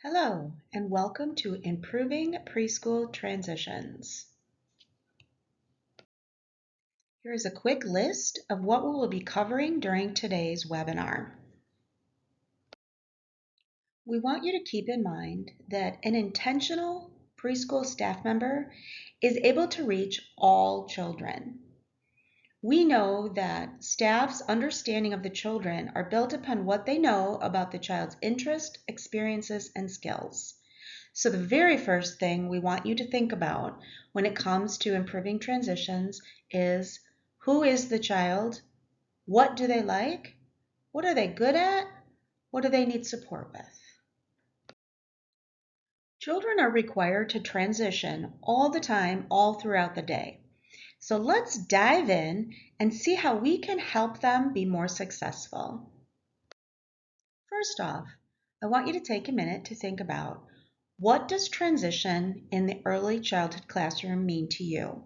Hello, and welcome to Improving Preschool Transitions. Here is a quick list of what we will be covering during today's webinar. We want you to keep in mind that an intentional preschool staff member is able to reach all children. We know that staff's understanding of the children are built upon what they know about the child's interest, experiences, and skills. So the very first thing we want you to think about when it comes to improving transitions is who is the child? What do they like? What are they good at? What do they need support with? Children are required to transition all the time, all throughout the day. So let's dive in and see how we can help them be more successful. First off, I want you to take a minute to think about what does transition in the early childhood classroom mean to you?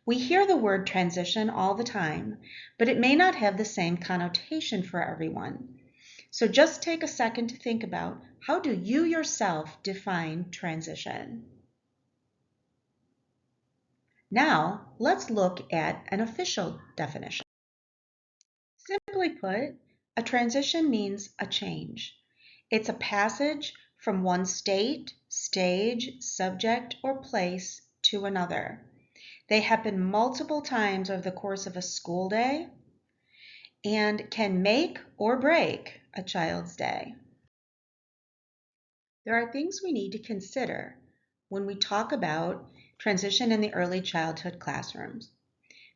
We hear the word transition all the time, but it may not have the same connotation for everyone. So just take a second to think about how do you yourself define transition? Now, let's look at an official definition. Simply put, a transition means a change. It's a passage from one state, stage, subject, or place to another. They happen multiple times over the course of a school day and can make or break a child's day. There are things we need to consider when we talk about transition in the early childhood classrooms.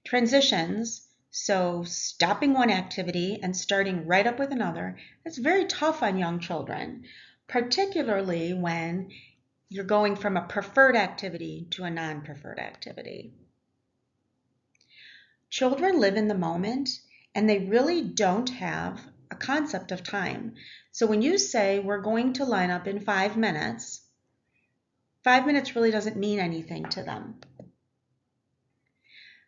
Transitions, so stopping one activity and starting right up with another, that's very tough on young children, particularly when you're going from a preferred activity to a non-preferred activity. Children live in the moment and they really don't have a concept of time. So when you say we're going to line up in 5 minutes, 5 minutes really doesn't mean anything to them.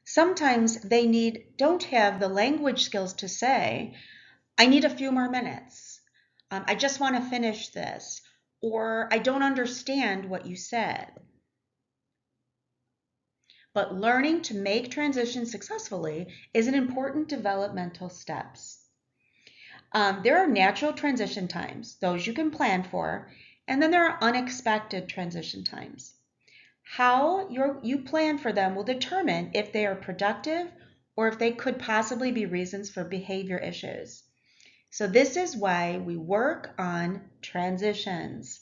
Sometimes they don't have the language skills to say, I need a few more minutes. I just want to finish this. Or I don't understand what you said. But learning to make transitions successfully is an important developmental steps. There are natural transition times, those you can plan for, and then there are unexpected transition times. How you plan for them will determine if they are productive or if they could possibly be reasons for behavior issues. So this is why we work on transitions.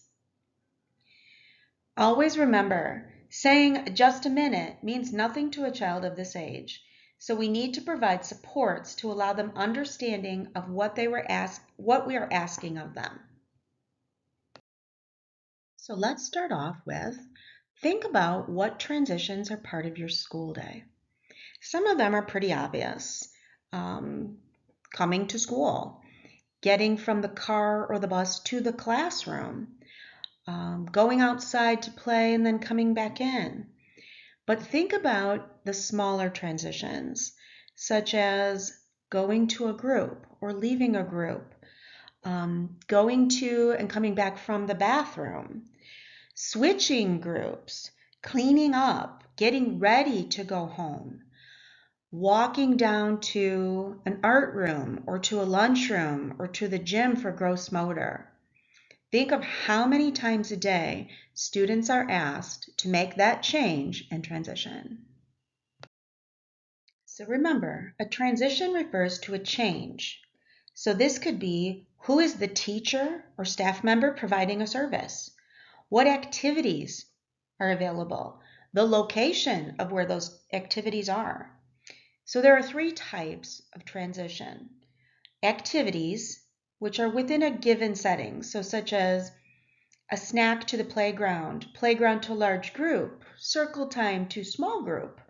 Always remember, saying just a minute means nothing to a child of this age. So we need to provide supports to allow them understanding of what we are asking of them. So let's start off with, think about what transitions are part of your school day. Some of them are pretty obvious. Coming to school, getting from the car or the bus to the classroom, going outside to play and then coming back in. But think about the smaller transitions, such as going to a group or leaving a group, going to and coming back from the bathroom, switching groups, cleaning up, getting ready to go home, walking down to an art room or to a lunchroom or to the gym for gross motor. Think of how many times a day students are asked to make that change and transition. So remember, a transition refers to a change. So this could be, who is the teacher or staff member providing a service? What activities are available? The location of where those activities are. So there are 3 types of transition. Activities, which are within a given setting, so such as a snack to the playground, playground to large group, circle time to small group.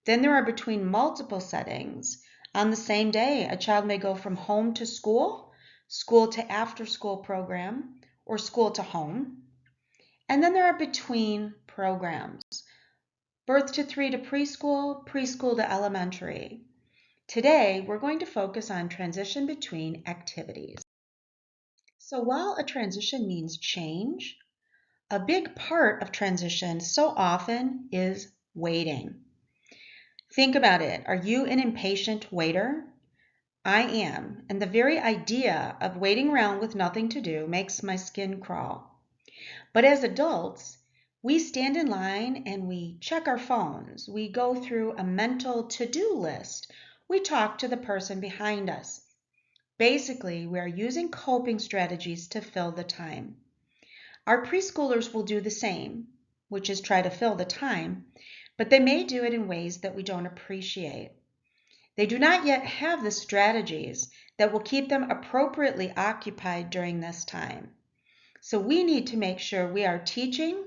Then there are between multiple settings. On the same day, a child may go from home to school, school to after school program, or school to home. And then there are between programs. Birth to 3 to preschool, preschool to elementary. Today, we're going to focus on transition between activities. So while a transition means change, a big part of transition so often is waiting. Think about it. Are you an impatient waiter? I am, and the very idea of waiting around with nothing to do makes my skin crawl. But as adults, we stand in line and we check our phones. We go through a mental to-do list. We talk to the person behind us. Basically, we are using coping strategies to fill the time. Our preschoolers will do the same, which is try to fill the time, but they may do it in ways that we don't appreciate. They do not yet have the strategies that will keep them appropriately occupied during this time. So we need to make sure we are teaching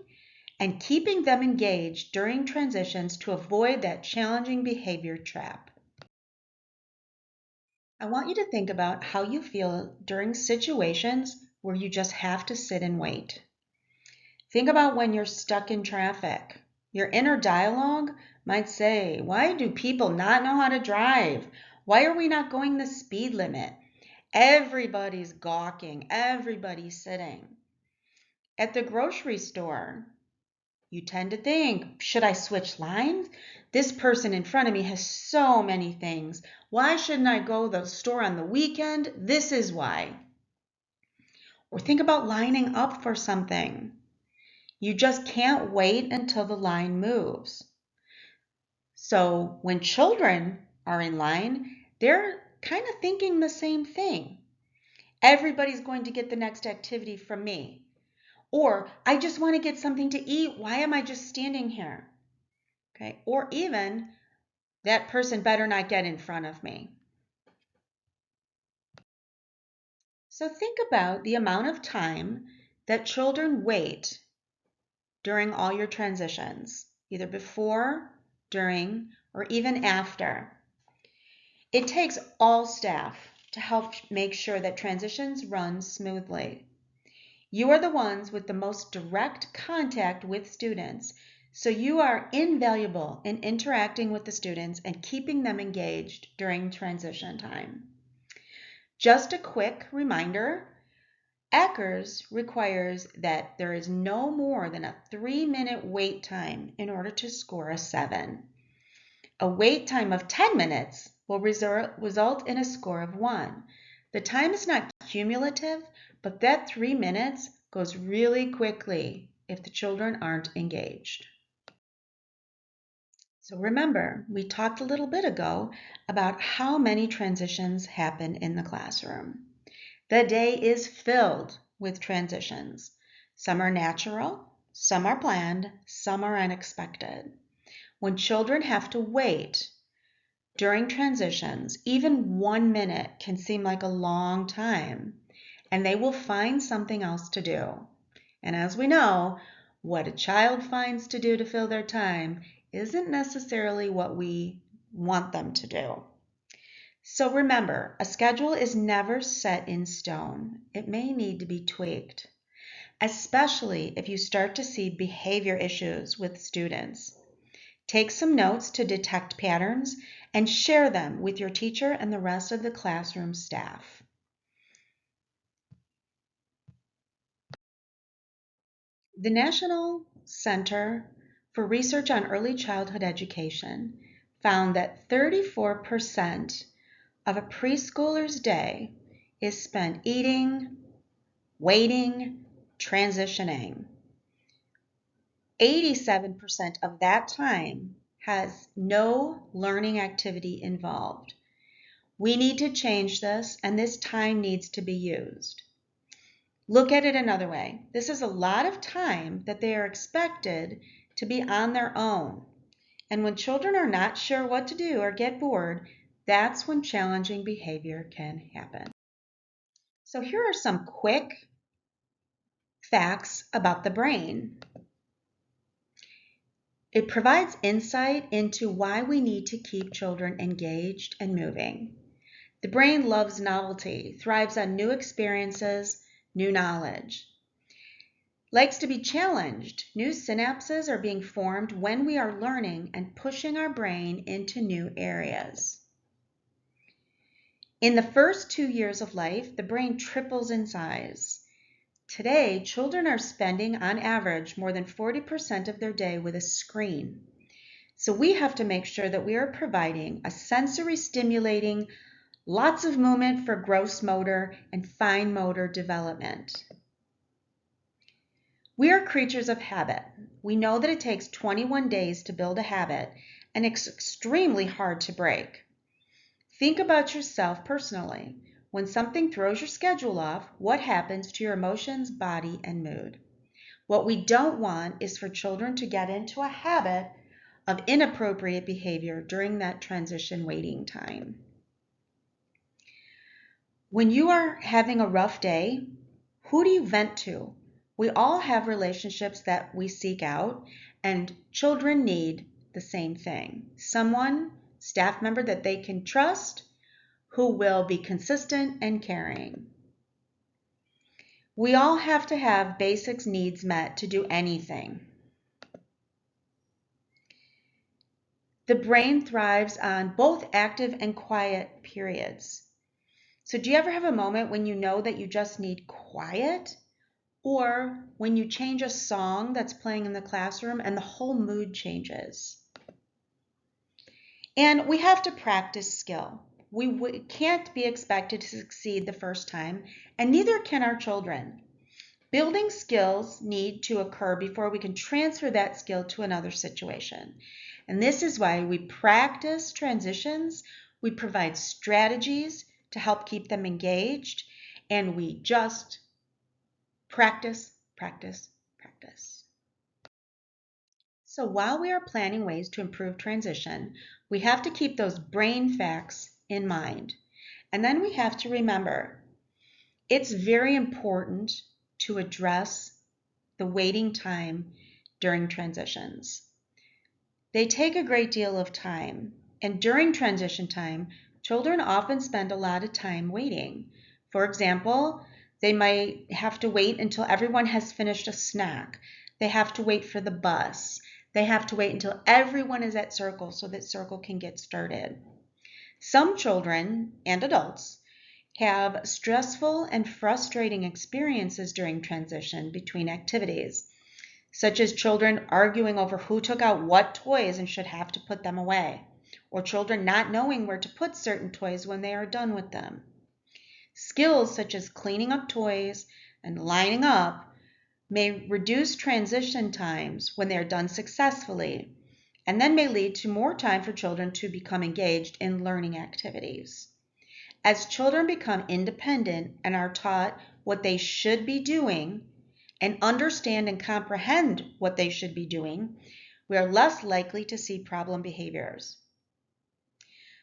and keeping them engaged during transitions to avoid that challenging behavior trap. I want you to think about how you feel during situations where you just have to sit and wait. Think about when you're stuck in traffic. Your inner dialogue might say, why do people not know how to drive? Why are we not going the speed limit? Everybody's gawking, everybody's sitting. At the grocery store, you tend to think, should I switch lines? This person in front of me has so many things. Why shouldn't I go to the store on the weekend? This is why. Or think about lining up for something. You just can't wait until the line moves. So when children are in line, they're kind of thinking the same thing. Everybody's going to get the next activity from me. Or I just want to get something to eat. Why am I just standing here? Okay. Or even that person better not get in front of me. So think about the amount of time that children wait during all your transitions, either before, during, or even after. It takes all staff to help make sure that transitions run smoothly. You are the ones with the most direct contact with students, so you are invaluable in interacting with the students and keeping them engaged during transition time. Just a quick reminder, Eckers requires that there is no more than a 3-minute wait time in order to score a 7. A wait time of 10 minutes will result in a score of 1. The time is not cumulative, but that 3 minutes goes really quickly if the children aren't engaged. So remember, we talked a little bit ago about how many transitions happen in the classroom. The day is filled with transitions. Some are natural, some are planned, some are unexpected. When children have to wait during transitions, even 1 minute can seem like a long time, and they will find something else to do. And as we know, what a child finds to do to fill their time isn't necessarily what we want them to do. So remember, a schedule is never set in stone. It may need to be tweaked, especially if you start to see behavior issues with students. Take some notes to detect patterns and share them with your teacher and the rest of the classroom staff. The National Center for Research on Early Childhood Education found that 34% of a preschooler's day is spent eating, waiting, transitioning. 87% of that time has no learning activity involved. We need to change this, and this time needs to be used. Look at it another way. This is a lot of time that they are expected to be on their own. And when children are not sure what to do or get bored, that's when challenging behavior can happen. So here are some quick facts about the brain. It provides insight into why we need to keep children engaged and moving. The brain loves novelty, thrives on new experiences, new knowledge. Likes to be challenged. New synapses are being formed when we are learning and pushing our brain into new areas. In the first 2 years of life, the brain triples in size. Today, children are spending on average more than 40% of their day with a screen. So we have to make sure that we are providing a sensory stimulating, lots of movement for gross motor and fine motor development. We are creatures of habit. We know that it takes 21 days to build a habit, and it's extremely hard to break. Think about yourself personally. When something throws your schedule off, what happens to your emotions, body, and mood? What we don't want is for children to get into a habit of inappropriate behavior during that transition waiting time. When you are having a rough day, who do you vent to? We all have relationships that we seek out, and children need the same thing. Someone, staff member that they can trust, who will be consistent and caring. We all have to have basic needs met to do anything. The brain thrives on both active and quiet periods. So do you ever have a moment when you know that you just need quiet? Or when you change a song that's playing in the classroom and the whole mood changes? And we have to practice skill. We can't be expected to succeed the first time, and neither can our children. Building skills need to occur before we can transfer that skill to another situation. And this is why we practice transitions, we provide strategies to help keep them engaged, and we just practice, practice, practice. So while we are planning ways to improve transition, we have to keep those brain facts in mind. And then we have to remember, it's very important to address the waiting time during transitions. They take a great deal of time, and during transition time, children often spend a lot of time waiting. For example, they might have to wait until everyone has finished a snack. They have to wait for the bus. They have to wait until everyone is at circle so that circle can get started. Some children and adults have stressful and frustrating experiences during transition between activities, such as children arguing over who took out what toys and should have to put them away, or children not knowing where to put certain toys when they are done with them. Skills such as cleaning up toys and lining up may reduce transition times when they are done successfully, and then may lead to more time for children to become engaged in learning activities. As children become independent and are taught what they should be doing and understand and comprehend what they should be doing, we are less likely to see problem behaviors.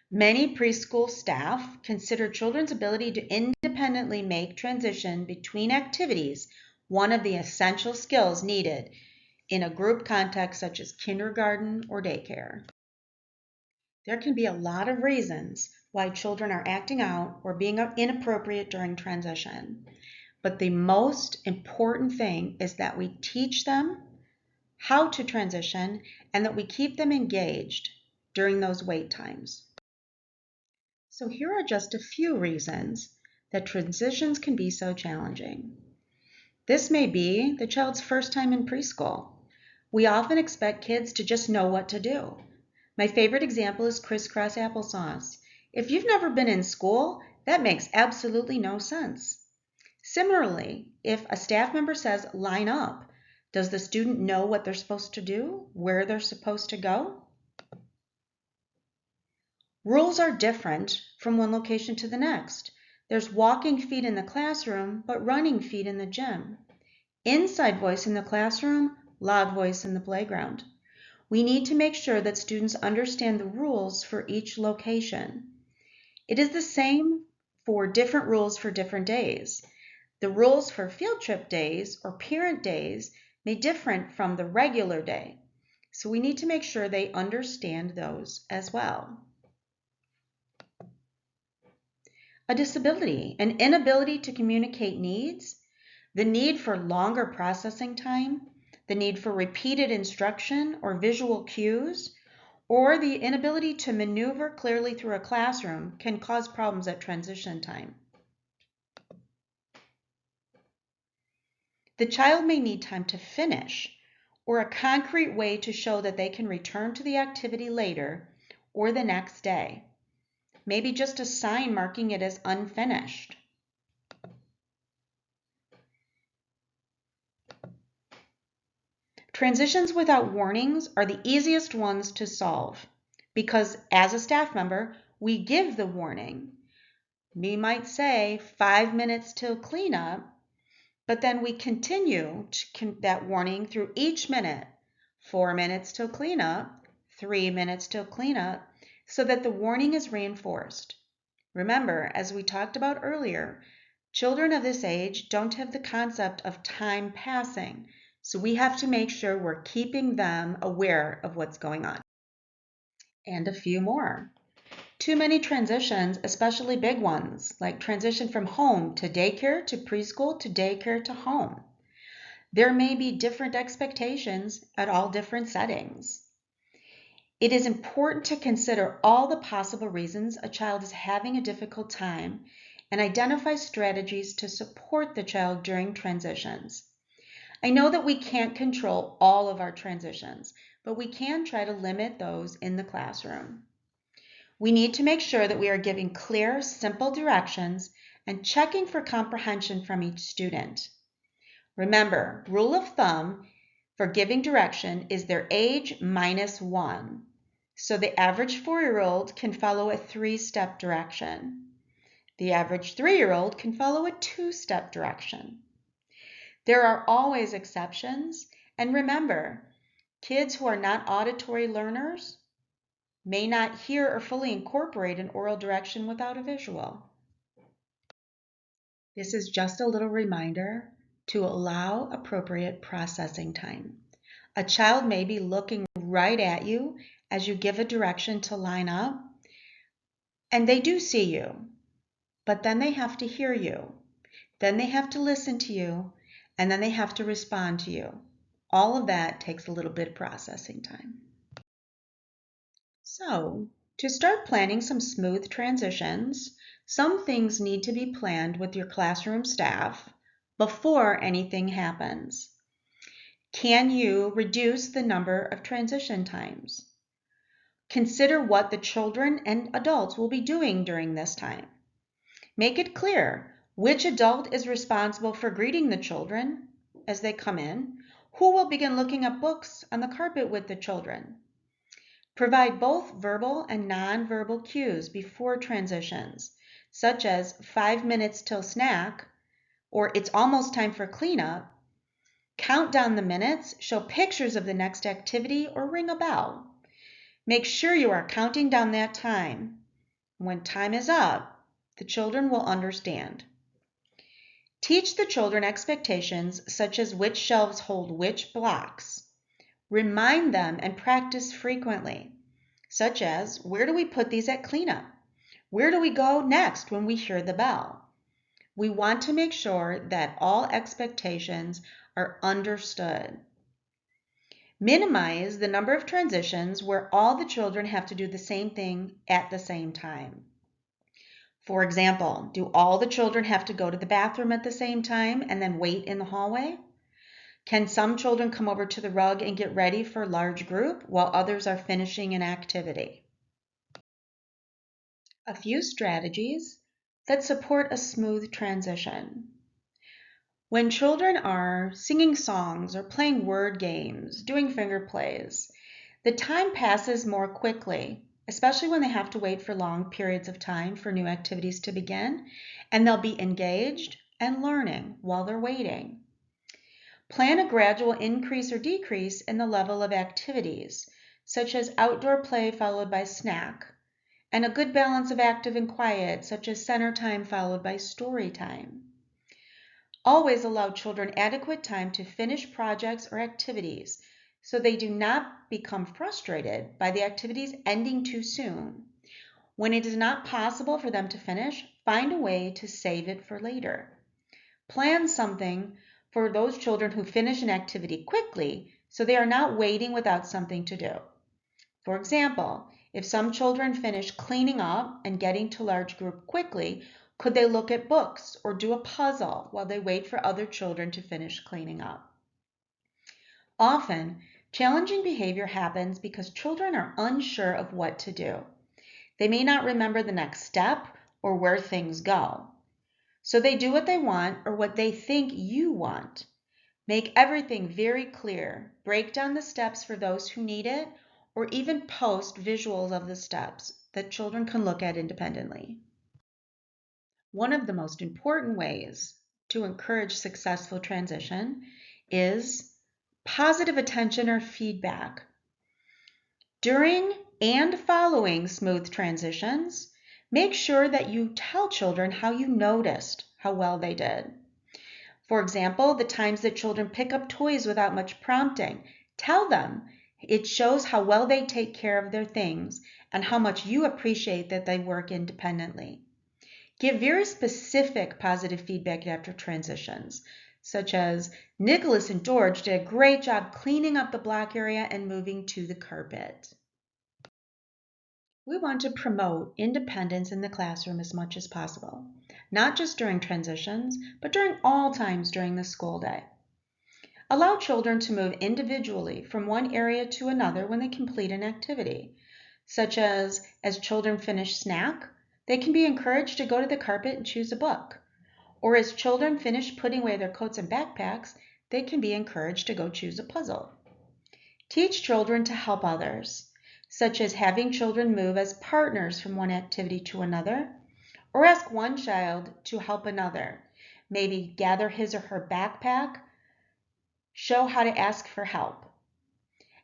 Many preschool staff consider children's ability to independently make transition between activities one of the essential skills needed in a group context such as kindergarten or daycare. There can be a lot of reasons why children are acting out or being inappropriate during transition. But the most important thing is that we teach them how to transition and that we keep them engaged during those wait times. So here are just a few reasons that transitions can be so challenging. This may be the child's first time in preschool. We often expect kids to just know what to do. My favorite example is crisscross applesauce. If you've never been in school, that makes absolutely no sense. Similarly, if a staff member says line up, does the student know what they're supposed to do, where they're supposed to go? Rules are different from one location to the next. There's walking feet in the classroom, but running feet in the gym. Inside voice in the classroom, loud voice in the playground. We need to make sure that students understand the rules for each location. It is the same for different rules for different days. The rules for field trip days or parent days may differ from the regular day. So we need to make sure they understand those as well. A disability, an inability to communicate needs, the need for longer processing time, the need for repeated instruction or visual cues, or the inability to maneuver clearly through a classroom can cause problems at transition time. The child may need time to finish, or a concrete way to show that they can return to the activity later or the next day. Maybe just a sign marking it as unfinished. Transitions without warnings are the easiest ones to solve because as a staff member, we give the warning. We might say 5 minutes till cleanup, but then we continue that warning through each minute. 4 minutes till cleanup, 3 minutes till cleanup, so that the warning is reinforced. Remember, as we talked about earlier, children of this age don't have the concept of time passing, so we have to make sure we're keeping them aware of what's going on. And a few more. Too many transitions, especially big ones, like transition from home to daycare to preschool to daycare to home. There may be different expectations at all different settings. It is important to consider all the possible reasons a child is having a difficult time and identify strategies to support the child during transitions. I know that we can't control all of our transitions, but we can try to limit those in the classroom. We need to make sure that we are giving clear, simple directions and checking for comprehension from each student. Remember, rule of thumb for giving direction is their age minus 1. So the average 4-year-old can follow a 3-step direction. The average 3-year-old can follow a 2-step direction. There are always exceptions, and remember, kids who are not auditory learners may not hear or fully incorporate an oral direction without a visual. This is just a little reminder to allow appropriate processing time. A child may be looking right at you as you give a direction to line up, and they do see you, but then they have to hear you. Then they have to listen to you, and then they have to respond to you. All of that takes a little bit of processing time. So, to start planning some smooth transitions, some things need to be planned with your classroom staff before anything happens. Can you reduce the number of transition times? Consider what the children and adults will be doing during this time. Make it clear which adult is responsible for greeting the children as they come in, who will begin looking at books on the carpet with the children. Provide both verbal and nonverbal cues before transitions, such as 5 minutes till snack, or it's almost time for cleanup. Count down the minutes, show pictures of the next activity, or ring a bell. Make sure you are counting down that time. When time is up, the children will understand. Teach the children expectations such as which shelves hold which blocks. Remind them and practice frequently, such as where do we put these at cleanup? Where do we go next when we hear the bell? We want to make sure that all expectations are understood. Minimize the number of transitions where all the children have to do the same thing at the same time. For example, do all the children have to go to the bathroom at the same time and then wait in the hallway? Can some children come over to the rug and get ready for a large group while others are finishing an activity? A few strategies that support a smooth transition. When children are singing songs or playing word games, doing finger plays, the time passes more quickly, especially when they have to wait for long periods of time for new activities to begin, and they'll be engaged and learning while they're waiting. Plan a gradual increase or decrease in the level of activities, such as outdoor play followed by snack, and a good balance of active and quiet, such as center time followed by story time. Always allow children adequate time to finish projects or activities so they do not become frustrated by the activities ending too soon. When it is not possible for them to finish, find a way to save it for later. Plan something for those children who finish an activity quickly so they are not waiting without something to do. For example, if some children finish cleaning up and getting to large group quickly, could they look at books or do a puzzle while they wait for other children to finish cleaning up? Often, challenging behavior happens because children are unsure of what to do. They may not remember the next step or where things go. So they do what they want or what they think you want. Make everything very clear. Break down the steps for those who need it, or even post visuals of the steps that children can look at independently. One of the most important ways to encourage successful transition is positive attention or feedback. During and following smooth transitions, make sure that you tell children how you noticed how well they did. For example, the times that children pick up toys without much prompting, tell them it shows how well they take care of their things and how much you appreciate that they work independently. Give very specific positive feedback after transitions, such as Nicholas and George did a great job cleaning up the block area and moving to the carpet. We want to promote independence in the classroom as much as possible, not just during transitions, but during all times during the school day. Allow children to move individually from one area to another when they complete an activity, such as children finish snack, they can be encouraged to go to the carpet and choose a book. Or as children finish putting away their coats and backpacks, they can be encouraged to go choose a puzzle. Teach children to help others, such as having children move as partners from one activity to another, or ask one child to help another, maybe gather his or her backpack, show how to ask for help.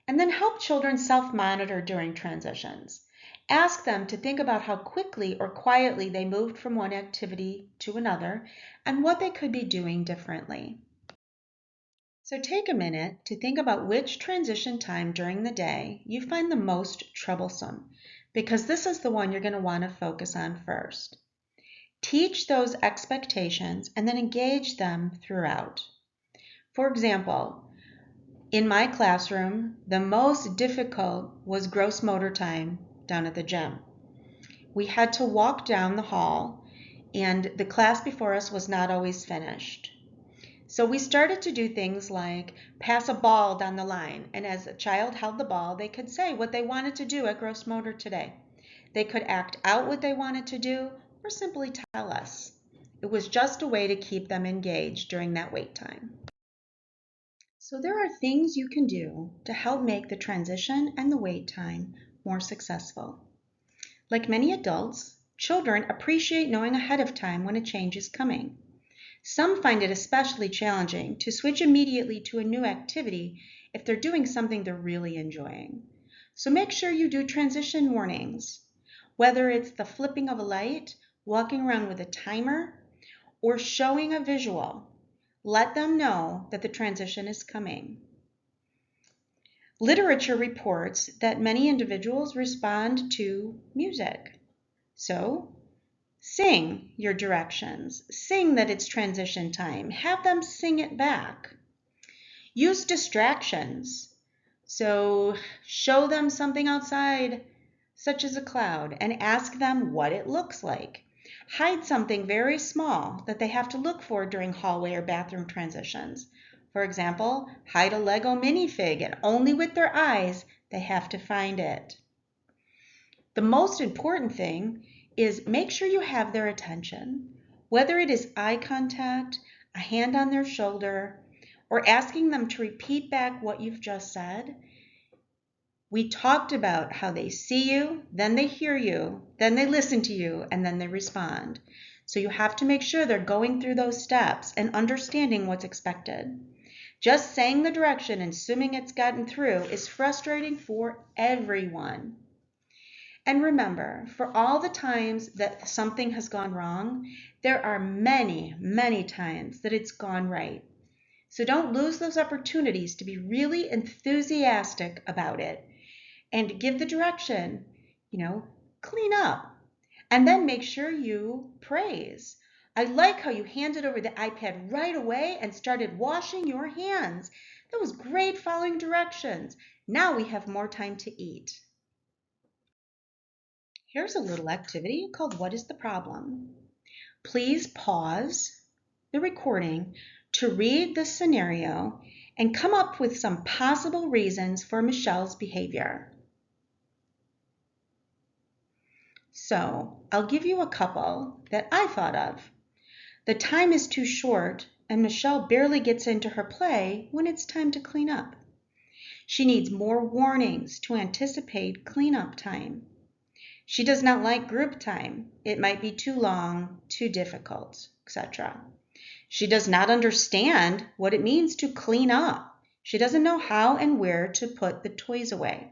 And then help children self-monitor during transitions. Ask them to think about how quickly or quietly they moved from one activity to another and what they could be doing differently. So take a minute to think about which transition time during the day you find the most troublesome, because this is the one you're going to want to focus on first. Teach those expectations and then engage them throughout. For example, in my classroom, the most difficult was gross motor time down at the gym. We had to walk down the hall, and the class before us was not always finished. So we started to do things like pass a ball down the line, and as a child held the ball, they could say what they wanted to do at gross motor today. They could act out what they wanted to do or simply tell us. It was just a way to keep them engaged during that wait time. So there are things you can do to help make the transition and the wait time more successful. Like many adults, children appreciate knowing ahead of time when a change is coming. Some find it especially challenging to switch immediately to a new activity if they're doing something they're really enjoying. So make sure you do transition warnings, whether it's the flipping of a light, walking around with a timer, or showing a visual. Let them know that the transition is coming. Literature reports that many individuals respond to music. So sing your directions. Sing that it's transition time. Have them sing it back. Use distractions. So show them something outside, such as a cloud, and ask them what it looks like. Hide something very small that they have to look for during hallway or bathroom transitions. For example, hide a Lego minifig, and only with their eyes they have to find it. The most important thing is make sure you have their attention, whether it is eye contact, a hand on their shoulder, or asking them to repeat back what you've just said. We talked about how they see you, then they hear you, then they listen to you, and then they respond. So you have to make sure they're going through those steps and understanding what's expected. Just saying the direction and assuming it's gotten through is frustrating for everyone. And remember, for all the times that something has gone wrong, there are many, many times that it's gone right. So don't lose those opportunities to be really enthusiastic about it and give the direction, clean up. And then make sure you praise. I like how you handed over the iPad right away and started washing your hands. That was great following directions. Now we have more time to eat. Here's a little activity called What is the Problem? Please pause the recording to read the scenario and come up with some possible reasons for Michelle's behavior. So I'll give you a couple that I thought of. The time is too short and Michelle barely gets into her play when it's time to clean up. She needs more warnings to anticipate cleanup time. She does not like group time. It might be too long, too difficult, etc. She does not understand what it means to clean up. She doesn't know how and where to put the toys away.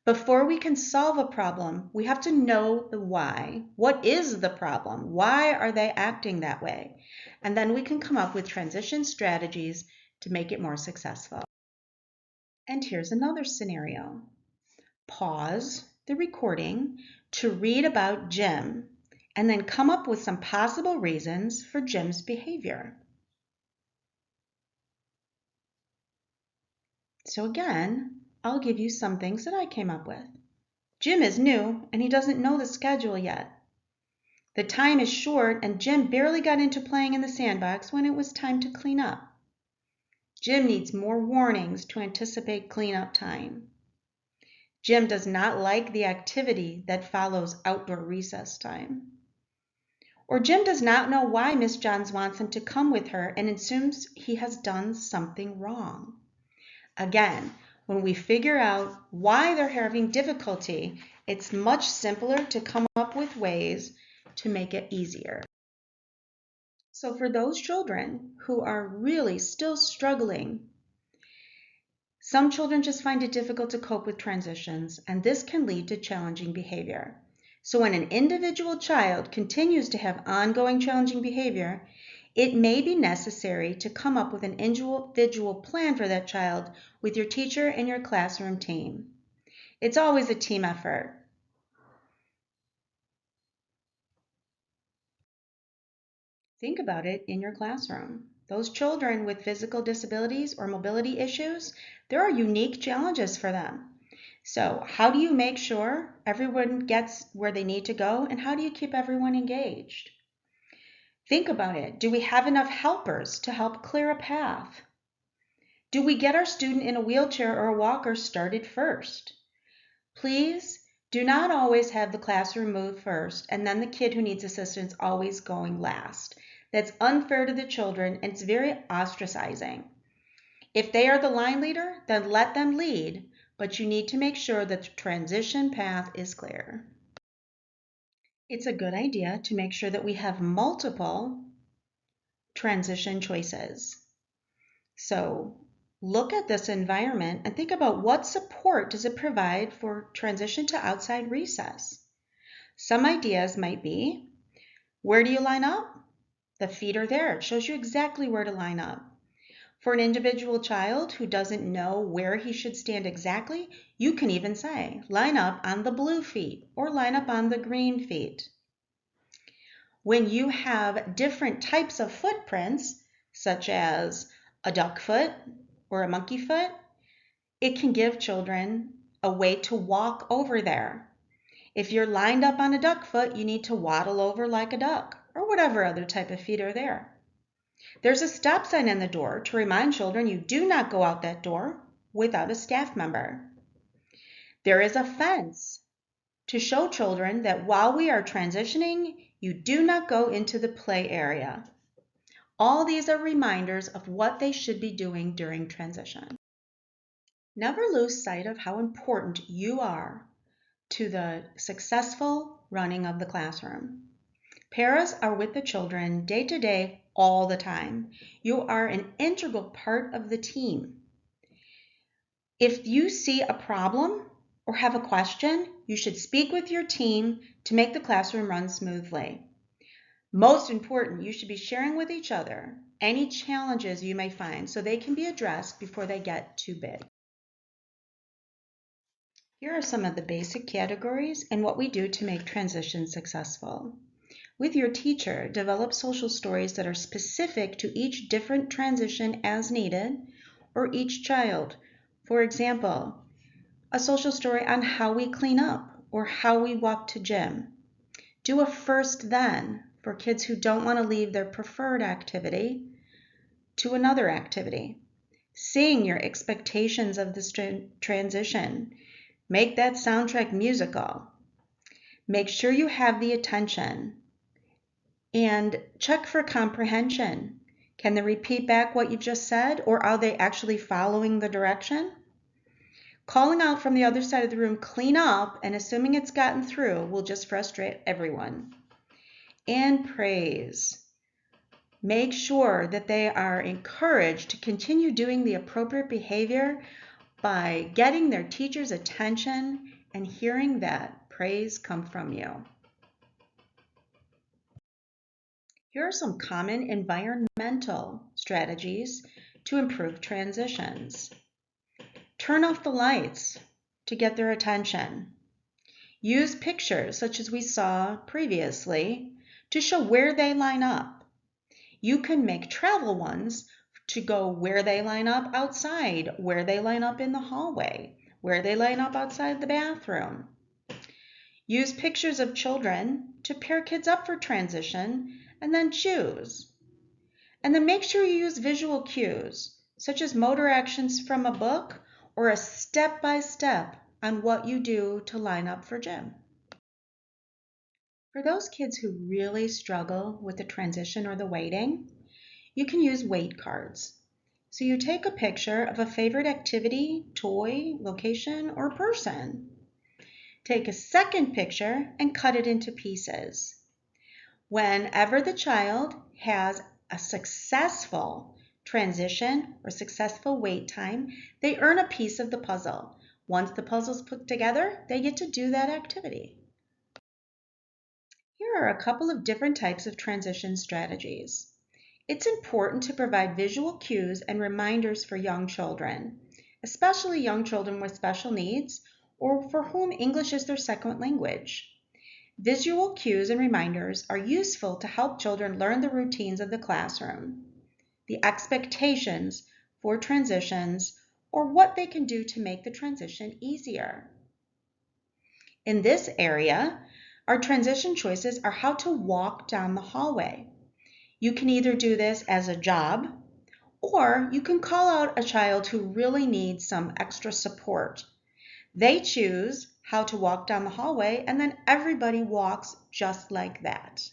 Before we can solve a problem, we have to know the why. What is the problem? Why are they acting that way? And then we can come up with transition strategies to make it more successful. And here's another scenario. Pause the recording to read about Jim and then come up with some possible reasons for Jim's behavior. So again, I'll give you some things that I came up with. Jim is new and he doesn't know the schedule yet. The time is short and Jim barely got into playing in the sandbox when it was time to clean up. Jim needs more warnings to anticipate cleanup time. Jim does not like the activity that follows outdoor recess time. Or Jim does not know why Miss Johns wants him to come with her and assumes he has done something wrong. Again, when we figure out why they're having difficulty, it's much simpler to come up with ways to make it easier. So for those children who are really still struggling, some children just find it difficult to cope with transitions, and this can lead to challenging behavior. So when an individual child continues to have ongoing challenging behavior, it may be necessary to come up with an individual plan for that child with your teacher and your classroom team. It's always a team effort. Think about it in your classroom. Those children with physical disabilities or mobility issues, there are unique challenges for them. So how do you make sure everyone gets where they need to go, and how do you keep everyone engaged? Think about it. Do we have enough helpers to help clear a path? Do we get our student in a wheelchair or a walker started first? Please do not always have the classroom move first and then the kid who needs assistance always going last. That's unfair to the children and it's very ostracizing. If they are the line leader, then let them lead, but you need to make sure that the transition path is clear. It's a good idea to make sure that we have multiple transition choices. So look at this environment and think about what support does it provide for transition to outside recess. Some ideas might be, where do you line up? The feet are there. It shows you exactly where to line up. For an individual child who doesn't know where he should stand exactly, you can even say, line up on the blue feet or line up on the green feet. When you have different types of footprints, such as a duck foot or a monkey foot, it can give children a way to walk over there. If you're lined up on a duck foot, you need to waddle over like a duck or whatever other type of feet are there. There's a stop sign in the door to remind children you do not go out that door without a staff member. There is a fence to show children that while we are transitioning, you do not go into the play area. All these are reminders of what they should be doing during transition. Never lose sight of how important you are to the successful running of the classroom. Paras are with the children day to day all the time. You are an integral part of the team. If you see a problem or have a question, you should speak with your team to make the classroom run smoothly. Most important, you should be sharing with each other any challenges you may find so they can be addressed before they get too big. Here are some of the basic categories and what we do to make transition successful. With your teacher, develop social stories that are specific to each different transition as needed or each child. For example, a social story on how we clean up or how we walk to gym. Do a first then for kids who don't want to leave their preferred activity to another activity. Sing your expectations of this transition. Make that soundtrack musical. Make sure you have the attention. And check for comprehension. Can they repeat back what you've just said, or are they actually following the direction? Calling out from the other side of the room, clean up, and assuming it's gotten through will just frustrate everyone. And praise. Make sure that they are encouraged to continue doing the appropriate behavior by getting their teacher's attention and hearing that praise come from you. Here are some common environmental strategies to improve transitions. Turn off the lights to get their attention. Use pictures, such as we saw previously, to show where they line up. You can make travel ones to go where they line up outside, where they line up in the hallway, where they line up outside the bathroom. Use pictures of children to pair kids up for transition and then choose. And then make sure you use visual cues, such as motor actions from a book or a step-by-step on what you do to line up for gym. For those kids who really struggle with the transition or the waiting, you can use wait cards. So you take a picture of a favorite activity, toy, location, or person. Take a second picture and cut it into pieces. Whenever the child has a successful transition or successful wait time, they earn a piece of the puzzle. Once the puzzle's put together, they get to do that activity. Here are a couple of different types of transition strategies. It's important to provide visual cues and reminders for young children, especially young children with special needs or for whom English is their second language. Visual cues and reminders are useful to help children learn the routines of the classroom, the expectations for transitions, or what they can do to make the transition easier. In this area, our transition choices are how to walk down the hallway. You can either do this as a job, or you can call out a child who really needs some extra support. They choose how to walk down the hallway, and then everybody walks just like that.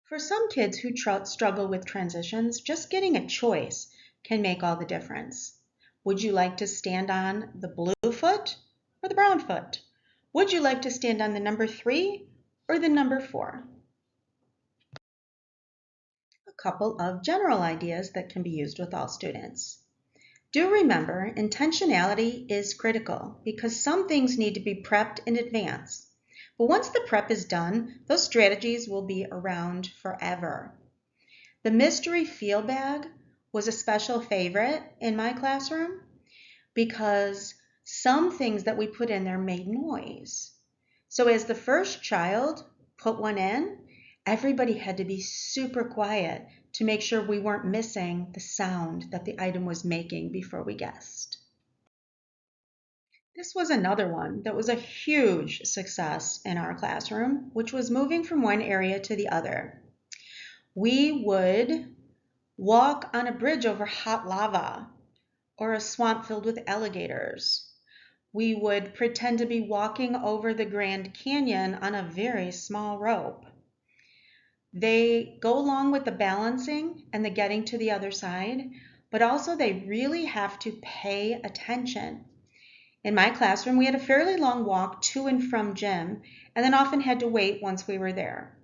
For some kids who struggle with transitions, just getting a choice can make all the difference. Would you like to stand on the blue foot or the brown foot? Would you like to stand on the number 3 or the number 4? A couple of general ideas that can be used with all students. Do remember, intentionality is critical because some things need to be prepped in advance. But once the prep is done, those strategies will be around forever. The mystery feel bag was a special favorite in my classroom because some things that we put in there made noise. So as the first child put one in, everybody had to be super quiet to make sure we weren't missing the sound that the item was making before we guessed. This was another one that was a huge success in our classroom, which was moving from one area to the other. We would walk on a bridge over hot lava or a swamp filled with alligators. We would pretend to be walking over the Grand Canyon on a very small rope. They go along with the balancing and the getting to the other side, but also they really have to pay attention. In my classroom, we had a fairly long walk to and from gym, and then often had to wait once we were there.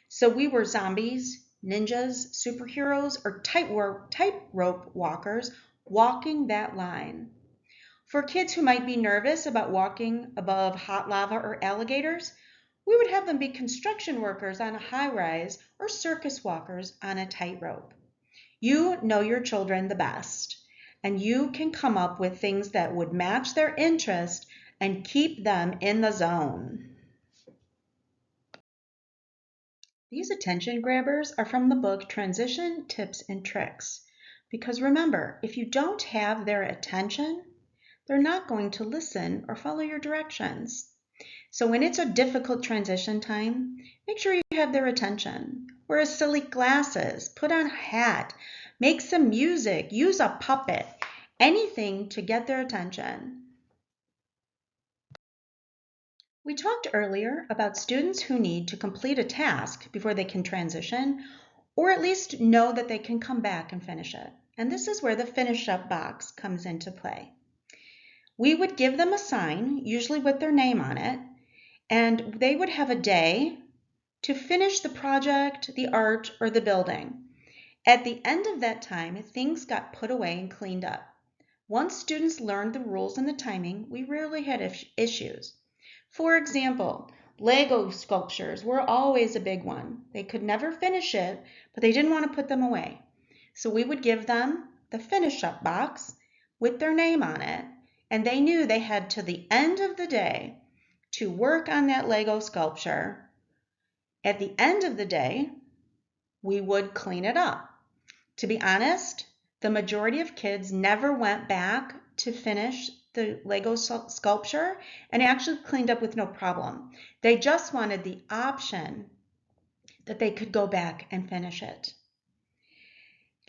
So we were zombies, ninjas, superheroes, or tightrope walkers walking that line. For kids who might be nervous about walking above hot lava or alligators, we would have them be construction workers on a high rise or circus walkers on a tightrope. You know your children the best, and you can come up with things that would match their interest and keep them in the zone. These attention grabbers are from the book Transition Tips and Tricks. Because remember, if you don't have their attention, they're not going to listen or follow your directions. So when it's a difficult transition time, make sure you have their attention. Wear silly glasses, put on a hat, make some music, use a puppet, anything to get their attention. We talked earlier about students who need to complete a task before they can transition, or at least know that they can come back and finish it. And this is where the finish up box comes into play. We would give them a sign, usually with their name on it, and they would have a day to finish the project, the art, or the building. At the end of that time, things got put away and cleaned up. Once students learned the rules and the timing, we rarely had issues. For example, Lego sculptures were always a big one. They could never finish it, but they didn't want to put them away. So we would give them the finish up box with their name on it, and they knew they had to the end of the day to work on that Lego sculpture. At the end of the day, we would clean it up. To be honest, the majority of kids never went back to finish the Lego sculpture and actually cleaned up with no problem. They just wanted the option that they could go back and finish it.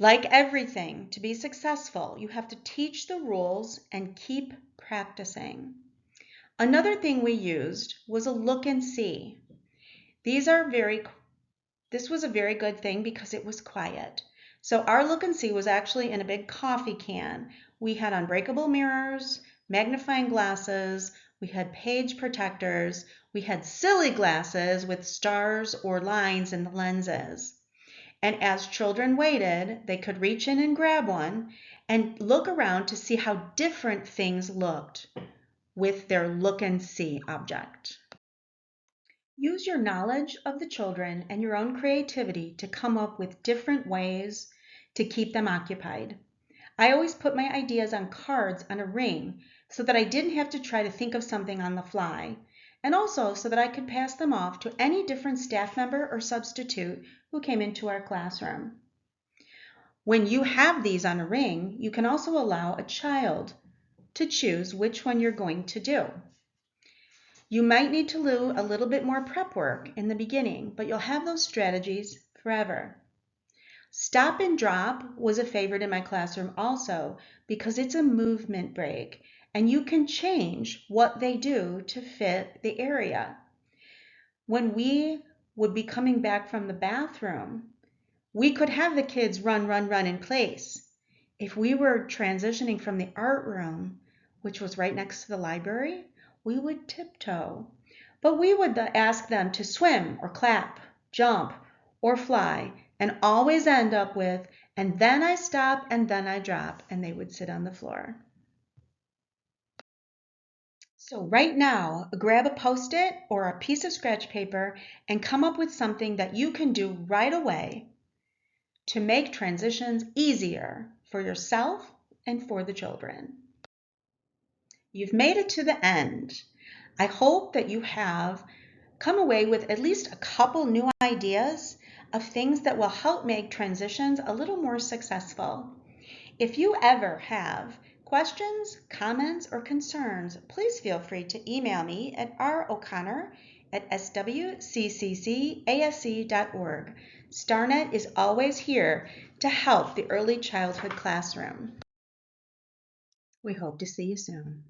Like everything, to be successful, you have to teach the rules and keep practicing. Another thing we used was a look and see. This was a very good thing because it was quiet. So our look and see was actually in a big coffee can. We had unbreakable mirrors, magnifying glasses, we had page protectors, we had silly glasses with stars or lines in the lenses. And as children waited, they could reach in and grab one and look around to see how different things looked with their look and see object. Use your knowledge of the children and your own creativity to come up with different ways to keep them occupied. I always put my ideas on cards on a ring so that I didn't have to try to think of something on the fly, and also so that I could pass them off to any different staff member or substitute who came into our classroom. When you have these on a ring, you can also allow a child to choose which one you're going to do. You might need to do a little bit more prep work in the beginning, but you'll have those strategies forever. Stop and drop was a favorite in my classroom also because it's a movement break and you can change what they do to fit the area. When we would be coming back from the bathroom, we could have the kids run in place. If we were transitioning from the art room, which was right next to the library, we would tiptoe. But we would ask them to swim or clap, jump or fly, and always end up with, and then I stop and then I drop, and they would sit on the floor. So right now, grab a Post-it or a piece of scratch paper and come up with something that you can do right away to make transitions easier for yourself and for the children. You've made it to the end. I hope that you have come away with at least a couple new ideas of things that will help make transitions a little more successful. If you ever have questions, comments, or concerns, please feel free to email me at roconnor@swcccsc.org. StarNet is always here to help the early childhood classroom. We hope to see you soon.